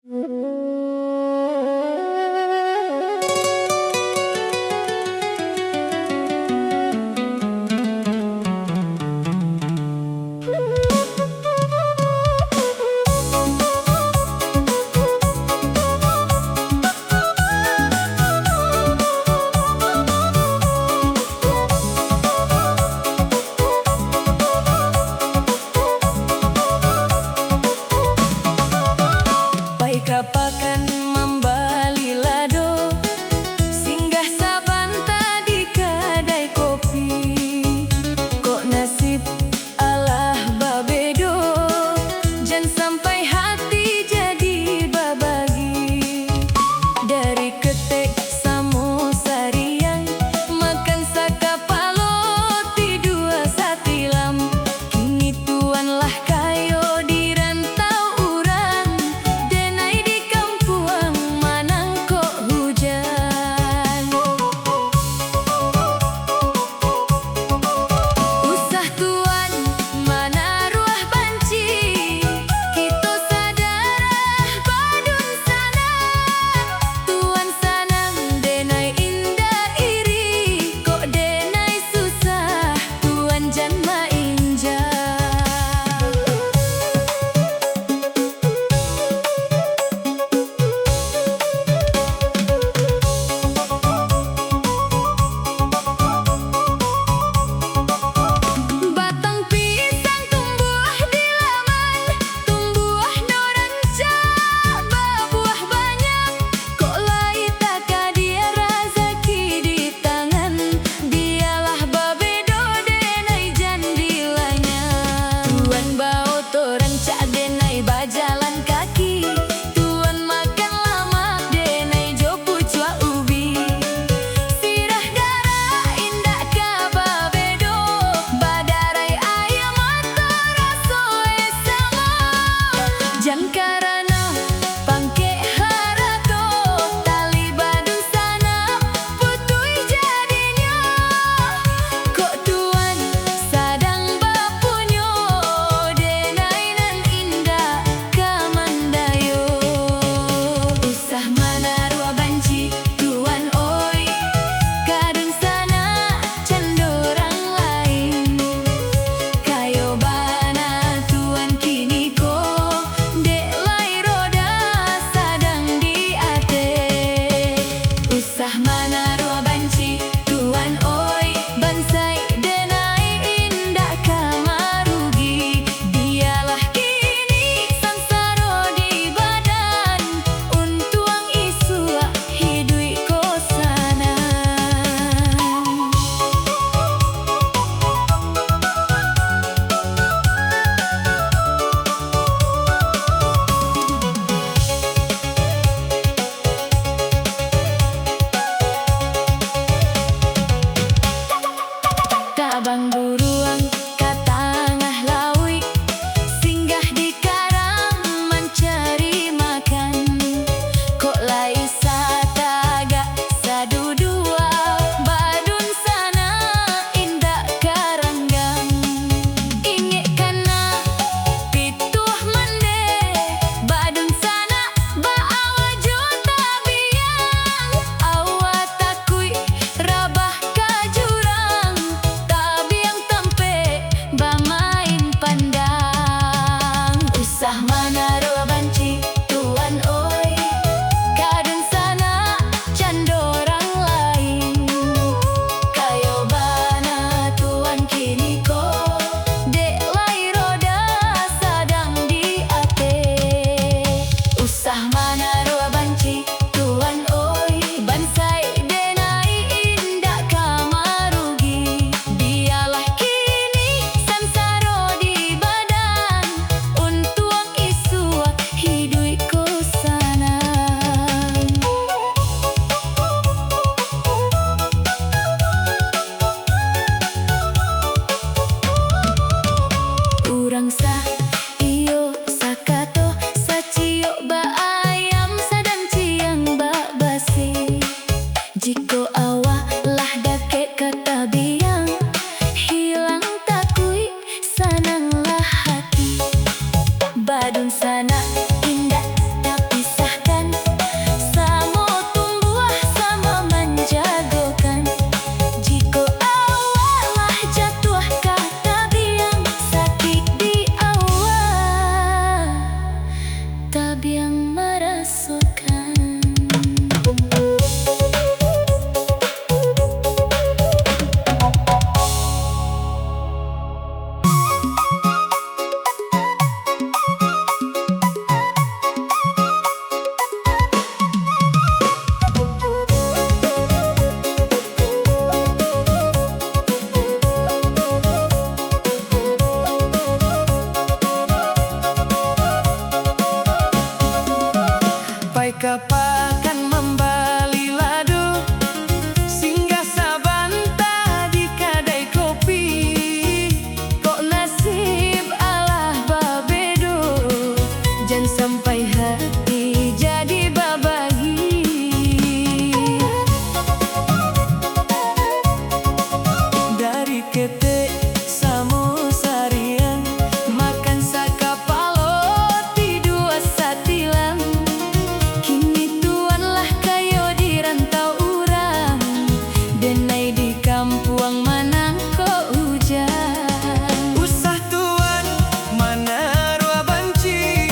Baik apa kitab yang merasukan. Kapakan membali lado singgah sabanta di kedai kopi. Kok nasib alah babedo, jangan sampai hati jadi babagi. Dari ketek samu sarian makan sakapalo ti dua satilan. Kampuang manang ko hujan. Usah tuan mana rua banci,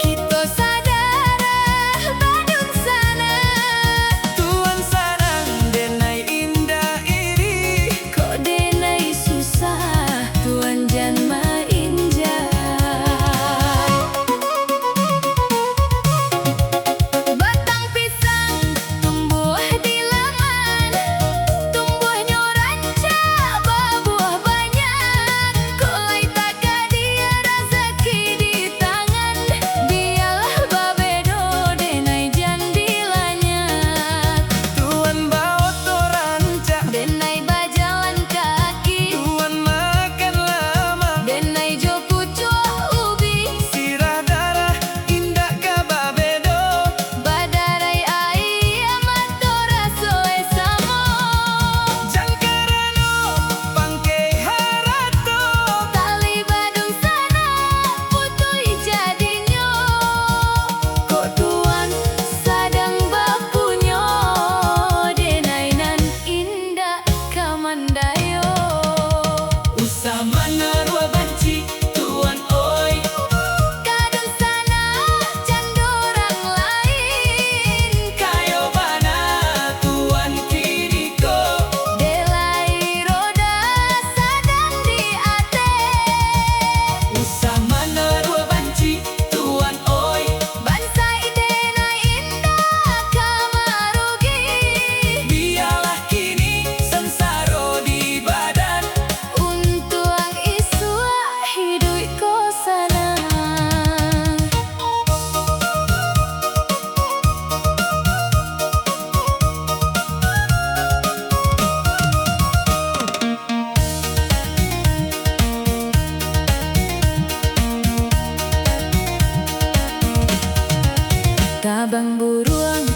Kita sadara Badung sana. tuan sarang denai indah iri. Kok denai susah tuan jan mainjai. Batang pisang tumbuh di laman, berbuah banyak. Kolai taka dia rezeki di tangan. Biarlah babedo denai jan dilanyak. Tuan bawa torancak, Denai bajalan kaki. tuan makan lama, Denai jo pucuk ubi. sirah darah indah kababedo. Badarai ayam atora soe samo. Jangkarano pangke harato, Tali Badung sana putui jadinyo. Kok tuan sadang bapunyo denai nan indah kamandayo. usah mana rua banci, tuan oi. Kadang sana candorang lain. Kayo bana tuan kiriko, Delai roda sadang di ate. usah mana rua banci, tuan oi. Bansai denai indah kamarugi. Biarlah kini sensaro di badan. Untuang isua hidup ko sana. Tabang buruang